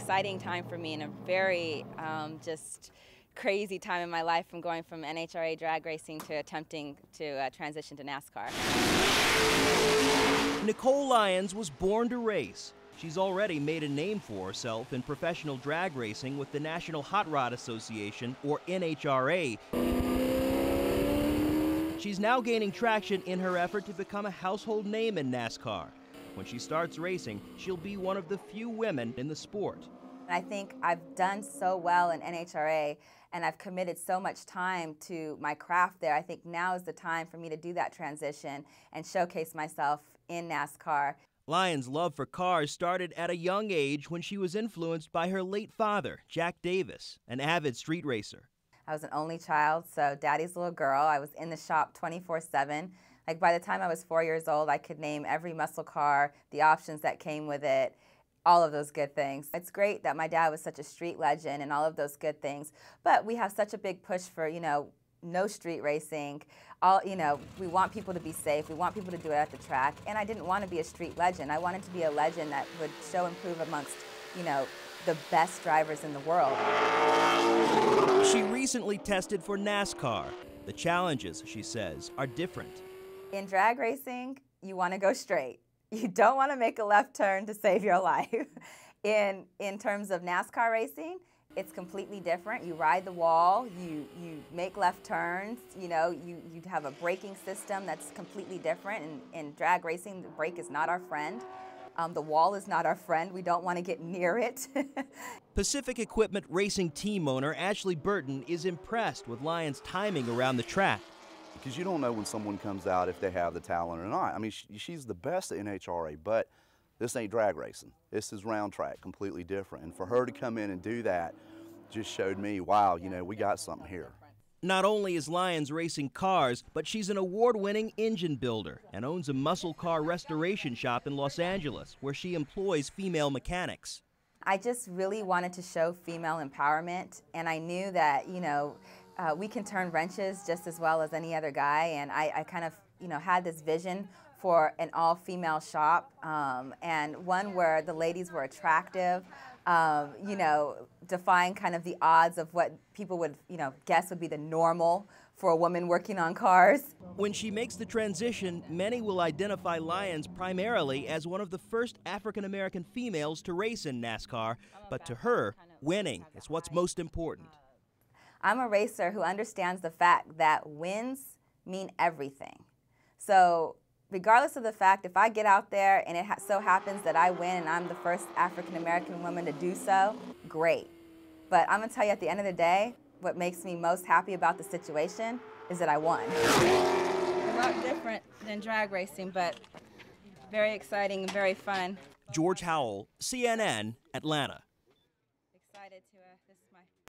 exciting time for me and a very just crazy time in my life from going from NHRA drag racing to attempting to transition to NASCAR. Nicole Lyons was born to race. She's already made a name for herself in professional drag racing with the National Hot Rod Association, or NHRA. She's now gaining traction in her effort to become a household name in NASCAR. When she starts racing, she'll be one of the few women in the sport. I think I've done so well in NHRA, and I've committed so much time to my craft there. I think now is the time for me to do that transition and showcase myself in NASCAR. Lyons' love for cars started at a young age when she was influenced by her late father, Jack Davis, an avid street racer. I was an only child, so daddy's little girl. I was in the shop 24/7. Like by the time I was 4 years old, I could name every muscle car, the options that came with it, all of those good things. It's great that my dad was such a street legend and all of those good things, but we have such a big push for, no street racing. We want people to be safe. We want people to do it at the track. And I didn't want to be a street legend. I wanted to be a legend that would show and prove amongst, the best drivers in the world. She recently tested for NASCAR. The challenges, she says, are different. In drag racing, you want to go straight. You don't want to make a left turn to save your life. In terms of NASCAR racing, it's completely different. You ride the wall, you make left turns, you have a braking system that's completely different. In drag racing, the brake is not our friend. The wall is not our friend. We don't want to get near it. Pacific Equipment Racing team owner Ashley Burton is impressed with Lyons' timing around the track. Because you don't know when someone comes out if they have the talent or not. I mean, she's the best at NHRA, but this ain't drag racing. This is round track, completely different. And for her to come in and do that just showed me, wow, we got something here. Not only is Lyons racing cars, but she's an award-winning engine builder and owns a muscle car restoration shop in Los Angeles where she employs female mechanics. I just really wanted to show female empowerment, and I knew that, we can turn wrenches just as well as any other guy, and I kind of, had this vision for an all-female shop, and one where the ladies were attractive, defying kind of the odds of what people would, guess would be the normal for a woman working on cars. When she makes the transition, many will identify Lyons primarily as one of the first African-American females to race in NASCAR, but to her, winning is what's most important. I'm a racer who understands the fact that wins mean everything. So regardless of the fact, if I get out there and it so happens that I win and I'm the first African-American woman to do so, great. But I'm going to tell you at the end of the day, what makes me most happy about the situation is that I won. A lot different than drag racing, but very exciting and very fun. George Howell, CNN, Atlanta.